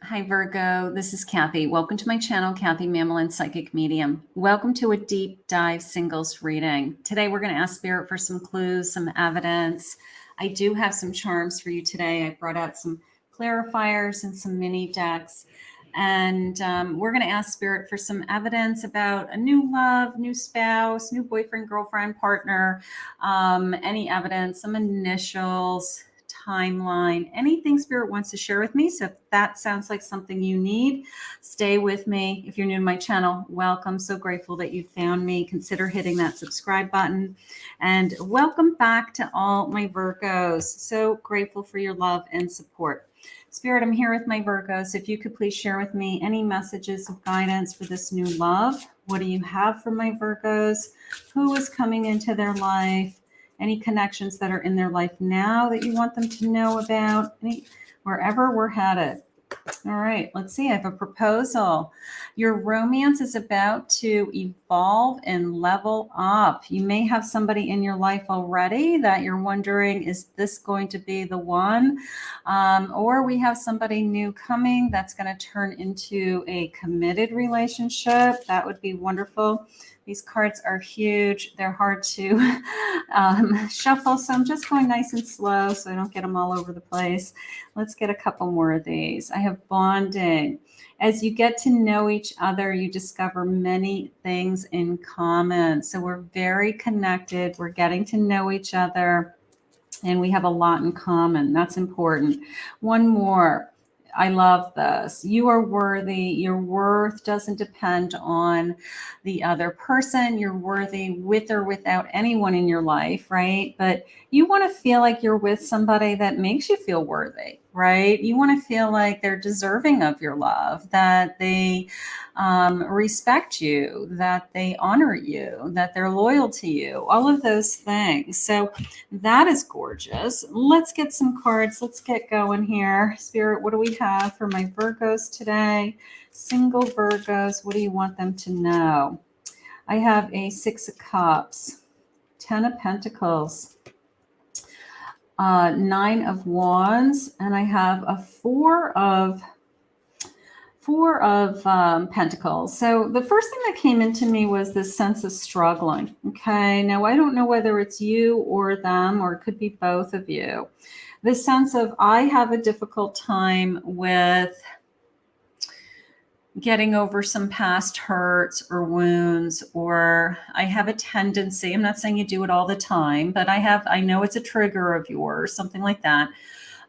Hi, Virgo. This is Kathy. Welcome to my channel, Kathy Mamolen, Psychic Medium. Welcome to a deep dive singles reading. Today, we're going to ask Spirit for some clues, some evidence. I do have some charms for you today. I brought out some clarifiers and some mini decks. And we're going to ask Spirit for some evidence about a new love, new spouse, new boyfriend, girlfriend, partner, any evidence, some initials, timeline, anything Spirit wants to share with me. So if that sounds like something you need, stay with me. If you're new to my channel, welcome. So grateful that you found me. Consider hitting that subscribe button. And welcome back to all my Virgos. So grateful for your love and support. Spirit, I'm here with my Virgos. If you could please share with me any messages of guidance for this new love. What do you have for my Virgos? Who is coming into their life? Any connections that are in their life now that you want them to know about? Wherever we're headed. All right, let's see. I have a proposal. Your romance is about to evolve and level up. You may have somebody in your life already that you're wondering, is this going to be the one? Or we have somebody new coming that's going to turn into a committed relationship. That would be wonderful. These cards are huge. They're hard to shuffle, so I'm just going nice and slow so I don't get them all over the place. Let's get a couple more of these. I have bonding. As you get to know each other, you discover many things in common. So we're very connected. We're getting to know each other, and we have a lot in common. That's important. One more. I love this. You are worthy. Your worth doesn't depend on the other person. You're worthy with or without anyone in your life, right? But you want to feel like you're with somebody that makes you feel worthy, right? You want to feel like they're deserving of your love, that they respect you, that they honor you, that they're loyal to you, all of those things. So that is gorgeous. Let's get some cards. Let's get going here. Spirit, what do we have for my Virgos today? Single Virgos, what do you want them to know? I have a 6 of Cups, 10 of Pentacles, 9 of Wands, and I have a 4 of Pentacles. So the first thing that came into me was this sense of struggling. Okay. Now I don't know whether it's you or them, or it could be both of you. This sense of, I have a difficult time with getting over some past hurts or wounds, or I have a tendency, I'm not saying you do it all the time, but I know it's a trigger of yours, something like that.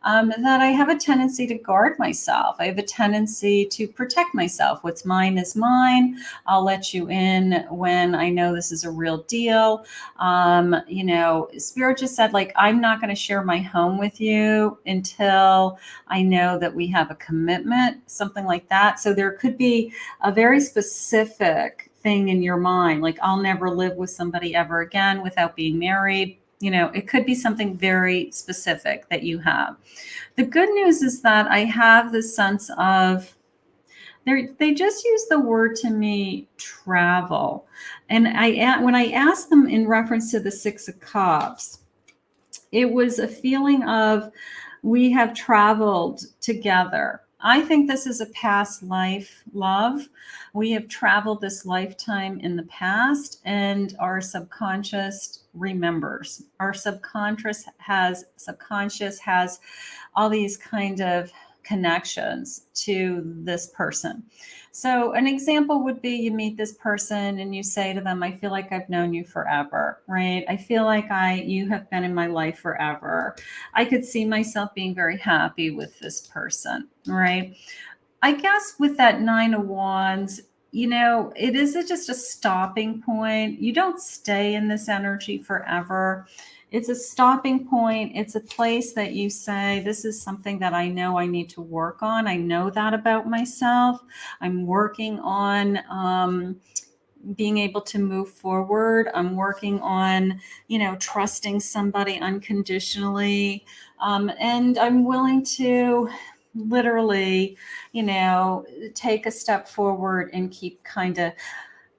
That I have a tendency to guard myself. I have a tendency to protect myself. What's mine is mine. I'll let you in when I know this is a real deal. Spirit just said, like, I'm not going to share my home with you until I know that we have a commitment, something like that. So there could be a very specific thing in your mind, like, I'll never live with somebody ever again without being married. It could be something very specific that you have. The good news is that I have the sense of, they just use the word to me, travel. And when I asked them in reference to the 6 of Cups, it was a feeling of, we have traveled together. I think this is a past life love. We have traveled this lifetime in the past, and our subconscious remembers. Our subconscious has all these kind of connections to this person. So an example would be, you meet this person and you say to them, I feel like I've known you forever, right? I feel like you have been in my life forever. I could see myself being very happy with this person, right? I guess with that 9 of Wands, it is just a stopping point. You don't stay in this energy forever. It's a stopping point. It's a place that you say, this is something that I know I need to work on. I know that about myself. I'm working on being able to move forward. I'm working on, trusting somebody unconditionally. And I'm willing to literally, take a step forward and keep kind of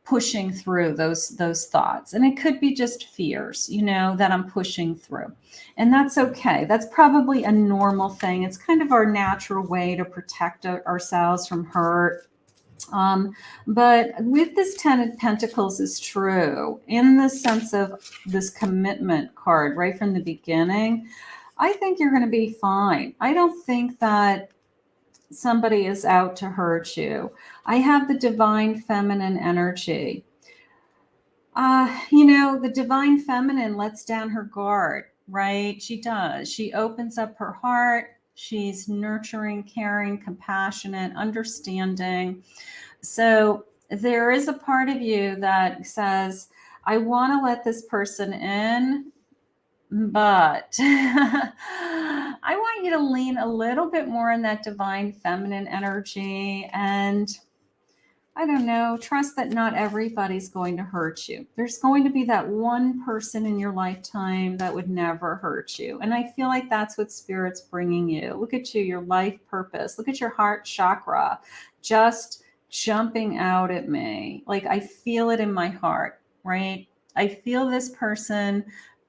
pushing through those thoughts. And it could be just fears, that I'm pushing through. And that's okay. That's probably a normal thing. It's kind of our natural way to protect ourselves from hurt. But with this 10 of Pentacles is true in the sense of this commitment card right from the beginning. I think you're going to be fine. I don't think that somebody is out to hurt you. I have the divine feminine energy. The divine feminine lets down her guard, right? She does. She opens up her heart. She's nurturing, caring, compassionate, understanding. So there is a part of you that says, I want to let this person in, but I want you to lean a little bit more in that divine feminine energy and, I don't know, trust that not everybody's going to hurt you. There's going to be that one person in your lifetime that would never hurt you. And I feel like that's what Spirit's bringing you. Look at you, your life purpose. Look at your heart chakra just jumping out at me. Like I feel it in my heart, right? I feel this person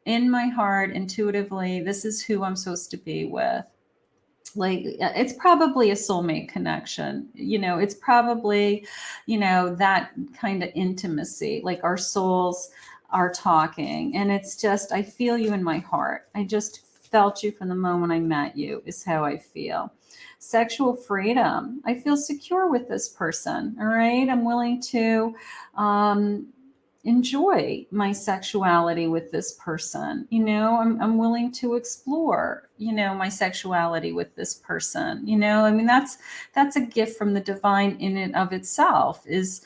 in my heart intuitively. This is who I'm supposed to be with. Like it's probably a soulmate connection, it's probably, that kind of intimacy, like our souls are talking. And it's just, I feel you in my heart. I just felt you from the moment I met you is how I feel. Sexual freedom. I feel secure with this person. All right. I'm willing to, enjoy my sexuality with this person. I'm willing to explore, my sexuality with this person. That's a gift from the divine in and of itself is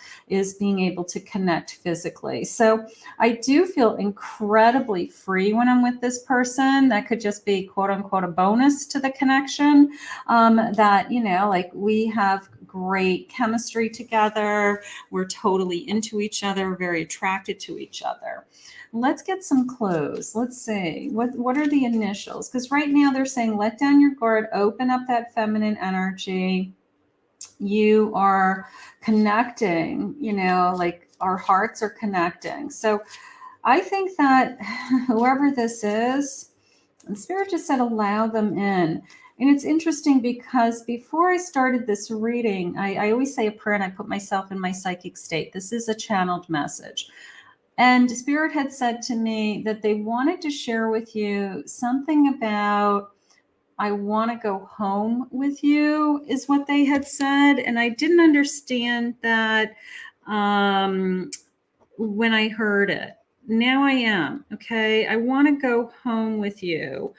being able to connect physically. So I do feel incredibly free when I'm with this person. That could just be quote unquote a bonus to the connection, that, like we have great chemistry together. We're totally into each other, very attracted to each other. Let's get some clues. Let's see. What are the initials? Because right now they're saying, let down your guard, open up that feminine energy. You are connecting, like our hearts are connecting. So I think that whoever this is, the Spirit just said, allow them in. And it's interesting because before I started this reading, I always say a prayer and I put myself in my psychic state. This is a channeled message. And Spirit had said to me that they wanted to share with you something about, I want to go home with you, is what they had said. And I didn't understand that when I heard it. Now I am. Okay. I want to go home with you.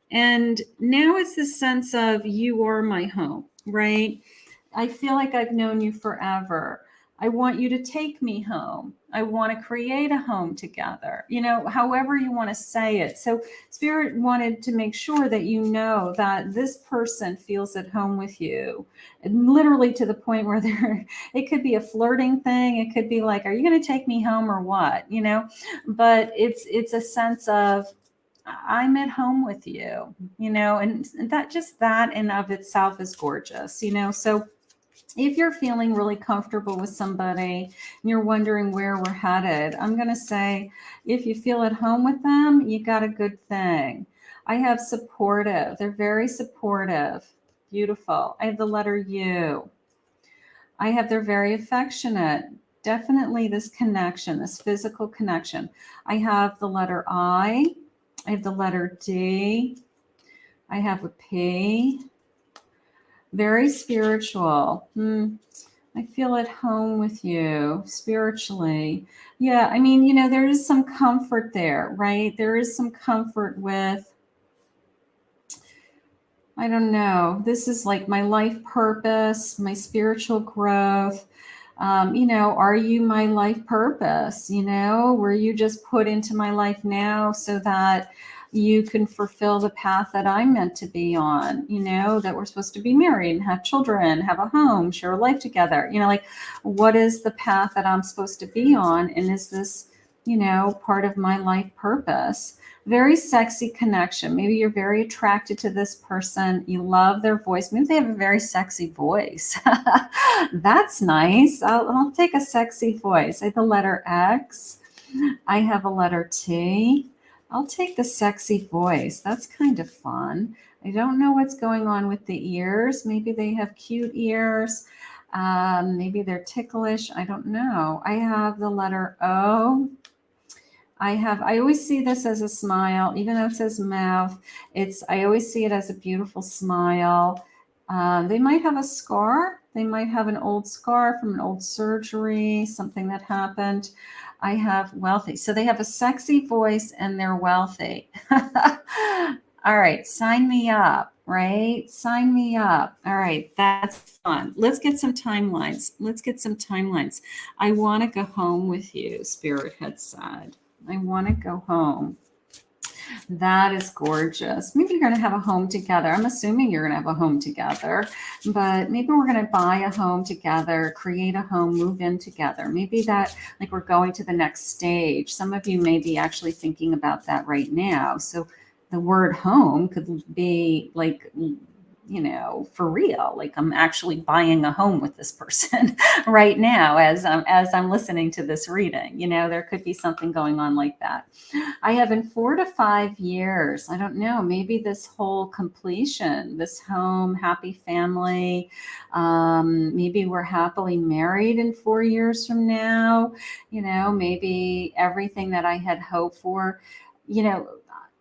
And now it's this sense of you are my home, right? I feel like I've known you forever. I want you to take me home. I want to create a home together, however you want to say it. So Spirit wanted to make sure that you know that this person feels at home with you, and literally to the point where it could be a flirting thing. It could be like, are you going to take me home or what? But it's a sense of, I'm at home with you, and that in of itself is gorgeous, So if you're feeling really comfortable with somebody and you're wondering where we're headed, I'm going to say, if you feel at home with them, you got a good thing. I have supportive. They're very supportive. Beautiful. I have the letter U. I have they're very affectionate. Definitely this connection, this physical connection. I have the letter I have the letter D. I have a P. Very spiritual. I feel at home with you spiritually. Yeah, there is some comfort there, right? There is some comfort with, I don't know, this is like my life purpose, my spiritual growth. Are you my life purpose? Were you just put into my life now so that you can fulfill the path that I'm meant to be on, that we're supposed to be married and have children, have a home, share a life together, like what is the path that I'm supposed to be on? And is this part of my life purpose. Very sexy connection. Maybe you're very attracted to this person. You love their voice. Maybe they have a very sexy voice. That's nice. I'll take a sexy voice. I have the letter X. I have a letter T. I'll take the sexy voice. That's kind of fun. I don't know what's going on with the ears. Maybe they have cute ears. Maybe they're ticklish. I don't know. I have the letter O. I always see this as a smile, even though it says mouth. I always see it as a beautiful smile. They might have a scar. They might have an old scar from an old surgery, something that happened. I have wealthy. So they have a sexy voice and they're wealthy. All right, sign me up, right? Sign me up. All right, that's fun. Let's get some timelines. I want to go home with you, Spirit had said. I want to go home. That is gorgeous. Maybe you're going to have a home together. I'm assuming you're going to have a home together, but maybe we're going to buy a home together, create a home, move in together. Maybe that, like, we're going to the next stage. Some of you may be actually thinking about that right now. So the word home could be like, for real, like I'm actually buying a home with this person right now as I'm listening to this reading. There could be something going on like that. I have in 4 to 5 years. I don't know, maybe this whole completion, this home, happy family. Maybe we're happily married in 4 years from now. Maybe everything that I had hoped for,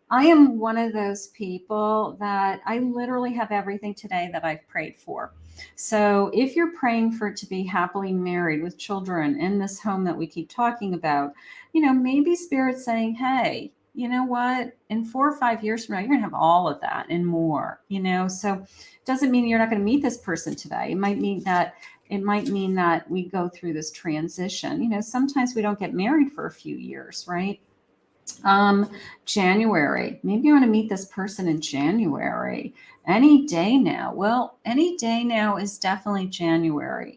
I am one of those people that I literally have everything today that I've prayed for. So if you're praying for it to be happily married with children in this home that we keep talking about, maybe Spirit's saying, hey, you know what? In 4 or 5 years from now, you're going to have all of that and more, So it doesn't mean you're not going to meet this person today. It might mean that we go through this transition. Sometimes we don't get married for a few years, right? January. Maybe you want to meet this person in January. Any day now. Well, any day now is definitely January.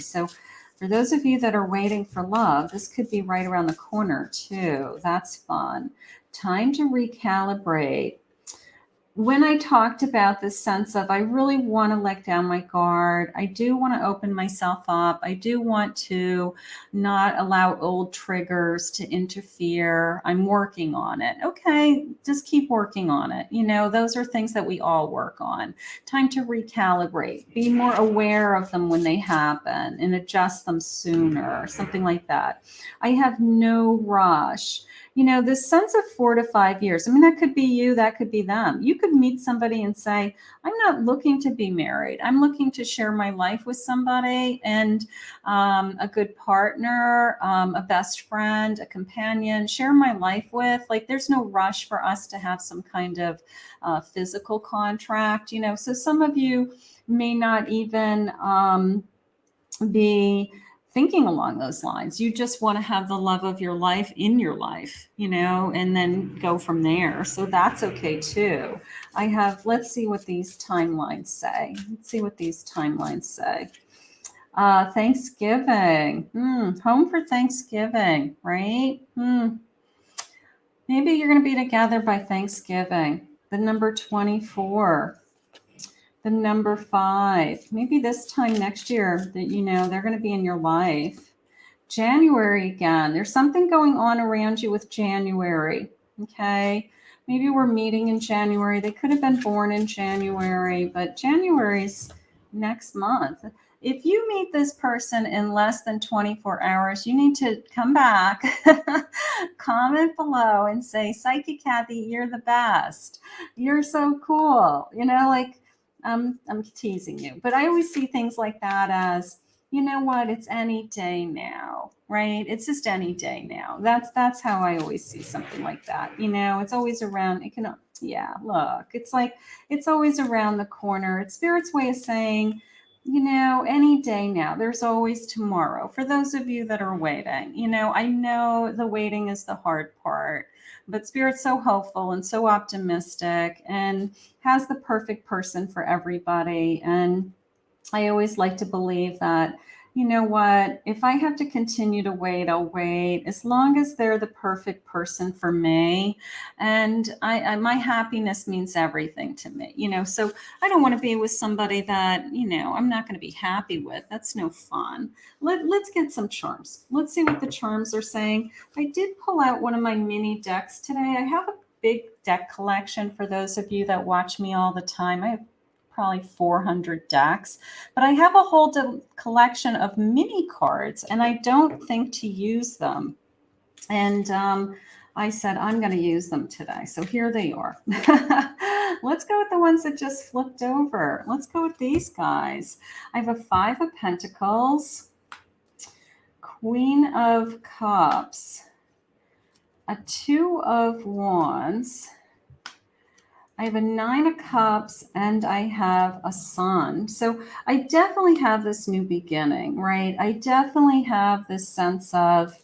So for those of you that are waiting for love, this could be right around the corner too. That's fun. Time to recalibrate. When I talked about this sense of, I really want to let down my guard. I do want to open myself up. I do want to not allow old triggers to interfere. I'm working on it. Okay, just keep working on it. Those are things that we all work on. Time to recalibrate. Be more aware of them when they happen and adjust them sooner, something like that. I have no rush. This sense of 4 to 5 years, that could be you, that could be them. You could meet somebody and say, I'm not looking to be married. I'm looking to share my life with somebody and a good partner, a best friend, a companion, share my life with. Like, there's no rush for us to have some kind of physical contract, So some of you may not even be thinking along those lines. You just want to have the love of your life in your life, and then go from there. So that's okay too. Let's see what these timelines say. Thanksgiving. Home for Thanksgiving, right? Maybe you're going to be together by Thanksgiving. The number 24. The number 5, maybe this time next year that, they're going to be in your life. January again, there's something going on around you with January. Okay. Maybe we're meeting in January. They could have been born in January, but January's next month. If you meet this person in less than 24 hours, you need to come back, comment below and say, Psychic Kathy, you're the best. You're so cool. I'm teasing you, but I always see things like that as, it's any day now, right? It's just any day now. That's how I always see something like that. It's always around. Look, it's like, it's always around the corner. It's Spirit's way of saying, any day now. There's always tomorrow. For those of you that are waiting, I know the waiting is the hard part. But Spirit's so hopeful and so optimistic and has the perfect person for everybody. And I always like to believe that, you know what, if I have to continue to wait, I'll wait, as long as they're the perfect person for me. And my happiness means everything to me, so I don't want to be with somebody that, I'm not going to be happy with. That's no fun. Let's get some charms. Let's see what the charms are saying. I did pull out one of my mini decks today. I have a big deck collection for those of you that watch me all the time. I have probably 400 decks, but I have a whole collection of mini cards, and I don't think to use them. And I said, I'm going to use them today. So here they are. Let's go with the ones that just flipped over. Let's go with these guys. I have a 5 of Pentacles, Queen of Cups, a 2 of Wands, I have a 9 of Cups, and I have a Sun. So I definitely have this new beginning, right? I definitely have this sense of,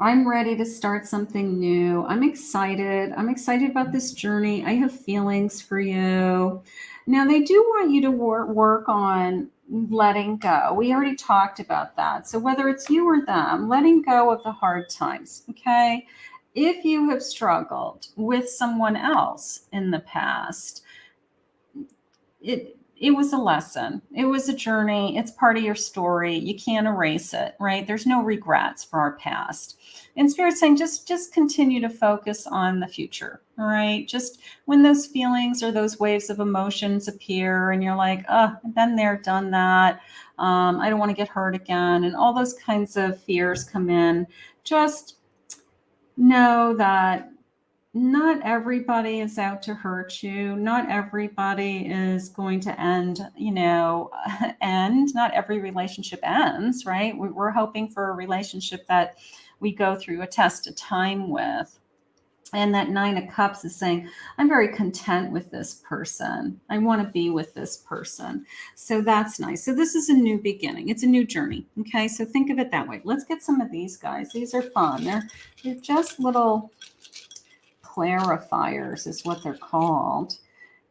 I'm ready to start something new. I'm excited. I'm excited about this journey. I have feelings for you. Now, they do want you to work on letting go. We already talked about that. So whether it's you or them, letting go of the hard times, okay? If you have struggled with someone else in the past, it was a lesson. It was a journey. It's part of your story. You can't erase it, right? There's no regrets for our past. And Spirit's saying just continue to focus on the future, all right? Just when those feelings or those waves of emotions appear and you're like, oh, I've been there, done that. I don't want to get hurt again. And all those kinds of fears come in. Just know that not everybody is out to hurt you. Not everybody is going to end. Not every relationship ends, right? We're hoping for a relationship that we go through a test of time with. And that 9 of Cups is saying, I'm very content with this person. I want to be with this person. So that's nice. So this is a new beginning. It's a new journey. Okay, so think of it that way. Let's get some of these guys. These are fun. They're just little clarifiers is what they're called.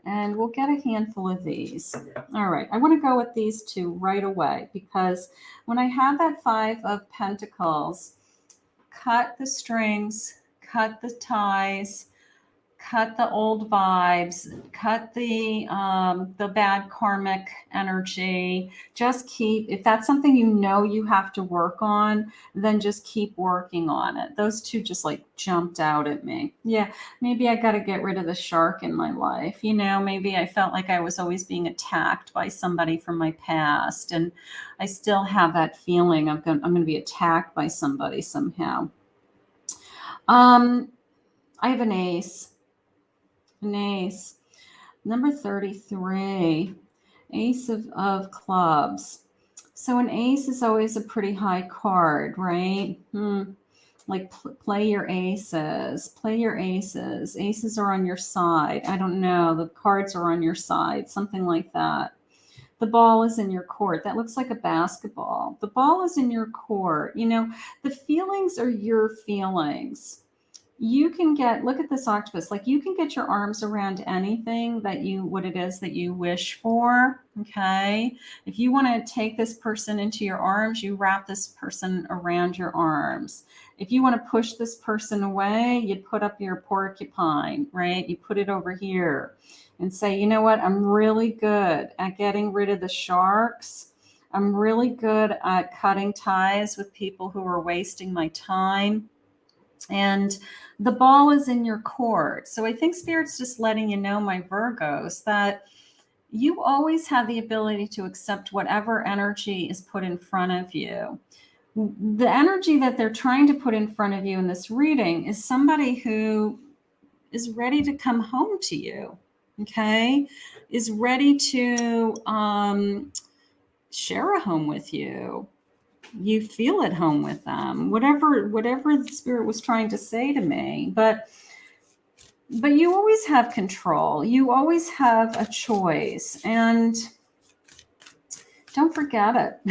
And we'll get a handful of these. All right, I want to go with these two right away, because when I have that 5 of Pentacles, cut the strings, cut the ties, cut the old vibes, cut the bad karmic energy. Just keep, if that's something you have to work on, then just keep working on it. Those two just like jumped out at me. Yeah, maybe I got to get rid of the shark in my life. Maybe I felt like I was always being attacked by somebody from my past, and I still have that feeling I'm going to be attacked by somebody somehow. I have an ace. Number 33, Ace of Clubs. So an ace is always a pretty high card, right? Like play your aces. Play your aces. Aces are on your side. I don't know. The cards are on your side. Something like that. The ball is in your court. That looks like a basketball. The ball is in your court. The feelings are your feelings. You can look at this octopus, like you can get your arms around anything what it is that you wish for, okay? If you want to take this person into your arms, you wrap this person around your arms. If you want to push this person away, you'd put up your porcupine, right? You put it over here and say, you know what? I'm really good at getting rid of the sharks. I'm really good at cutting ties with people who are wasting my time. And the ball is in your court. So I think Spirit's just letting you know, my Virgos, that you always have the ability to accept whatever energy is put in front of you. The energy that they're trying to put in front of you in this reading is somebody who is ready to come home to you, okay? Is ready to share a home with you. You feel at home with them, whatever the Spirit was trying to say to me. But you always have control. You always have a choice, and don't forget it.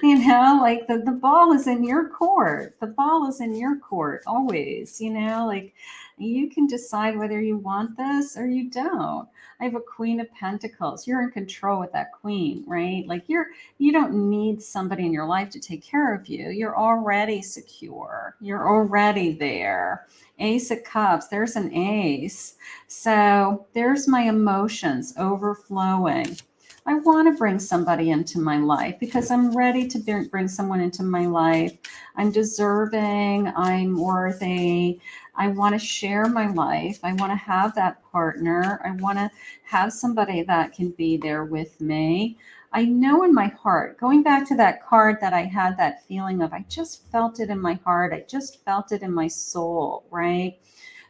Like the ball is in your court. The ball is in your court always, like You can decide whether you want this or you don't. I have a Queen of Pentacles. You're in control with that queen, right? Like you don't need somebody in your life to take care of you. You're already secure. You're already there. Ace of Cups. There's an ace. So there's my emotions overflowing. I want to bring somebody into my life because I'm ready to bring someone into my life. I'm deserving. I'm worthy. I want to share my life. I want to have that partner. I want to have somebody that can be there with me. I know in my heart, going back to that card that I had that feeling of, I just felt it in my heart. I just felt it in my soul, right?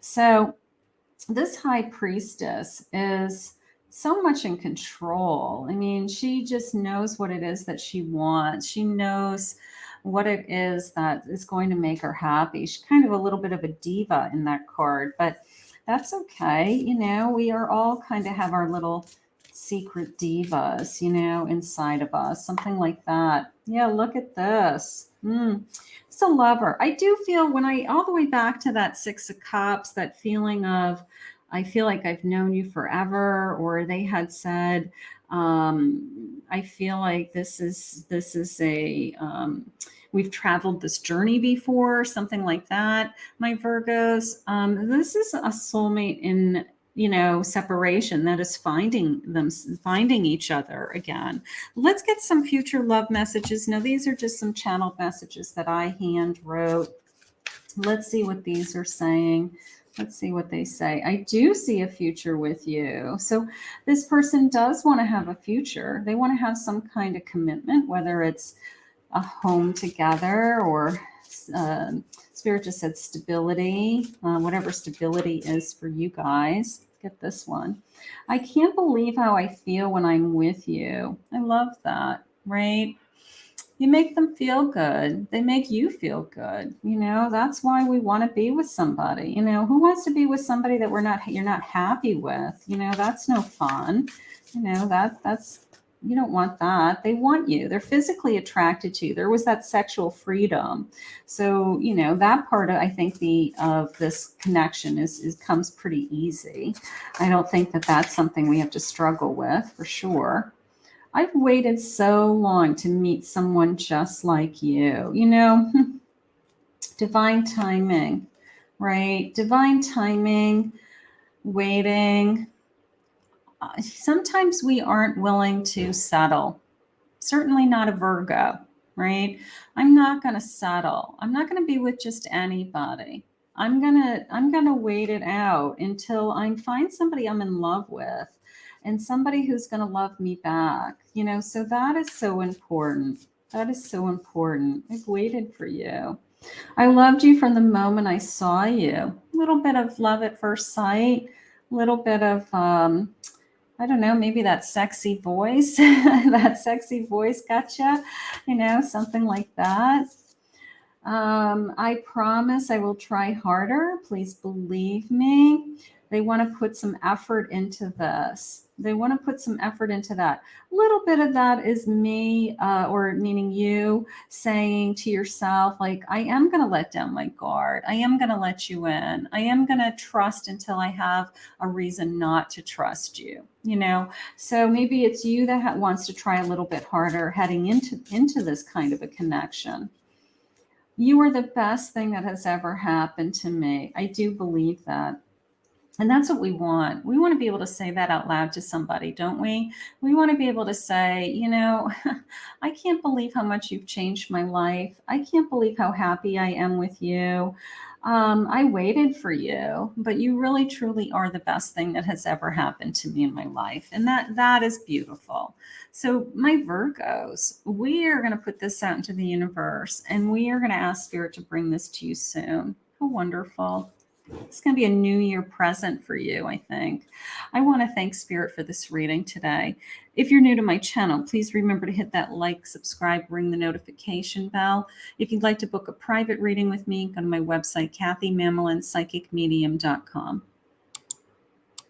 So this high priestess is so much in control. I mean, she just knows what it is that she wants. She knows what it is that is going to make her happy. She's kind of a little bit of a diva in that card, but that's okay. You know, we are all kind of have our little secret divas, you know, inside of us, something like that. Yeah, look at this. It's a lover. I do feel when I all the way back to that Six of Cups, that feeling of, I feel like I've known you forever, or they had said, I feel like this is a we've traveled this journey before, something like that. My Virgos, this is a soulmate in, you know, separation that is finding each other again. Let's get some future love messages. Now, these are just some channeled messages that I hand wrote. Let's see what these are saying. Let's see what they say. I do see a future with you. So this person does want to have a future. They want to have some kind of commitment, whether it's a home together or Spirit just said stability, whatever stability is for you guys. Get this one. I can't believe how I feel when I'm with you. I love that, right? You make them feel good. They make you feel good. You know, that's why we want to be with somebody. You know, who wants to be with somebody that you're not happy with? You know, that's no fun. You know, that's you don't want that. They want you. They're physically attracted to you. There was that sexual freedom. So, you know, that part of, I think of this connection is comes pretty easy. I don't think that that's something we have to struggle with for sure. I've waited so long to meet someone just like you. You know, divine timing, right? Divine timing, waiting. Sometimes we aren't willing to settle. Certainly not a Virgo, right? I'm not going to settle. I'm not going to be with just anybody. I'm going to wait it out until I find somebody I'm in love with and somebody who's going to love me back. You know, so that is so important. That is so important. I've waited for you. I loved you from the moment I saw you. A little bit of love at first sight, a little bit of I don't know, maybe that sexy voice, that sexy voice gotcha, you know, something like that. I promise I will try harder. Please believe me. They want to put some effort into this. They want to put some effort into that. A little bit of that is me, or meaning you, saying to yourself, like, I am going to let down my guard. I am going to let you in. I am going to trust until I have a reason not to trust you, you know? So maybe it's you that wants to try a little bit harder heading into this kind of a connection. You are the best thing that has ever happened to me. I do believe that. And that's what we want. We want to be able to say that out loud to somebody, don't we? We want to be able to say, you know, I can't believe how much you've changed my life. I can't believe how happy I am with you. I waited for you, but you really, truly are the best thing that has ever happened to me in my life. And that is beautiful. So my Virgos, we are going to put this out into the universe and we are going to ask Spirit to bring this to you soon. How wonderful. It's going to be a new year present for you, I think. I want to thank Spirit for this reading today. If you're new to my channel, please remember to hit that like, subscribe, ring the notification bell. If you'd like to book a private reading with me, go to my website, KathyMamolenPsychicMedium.com.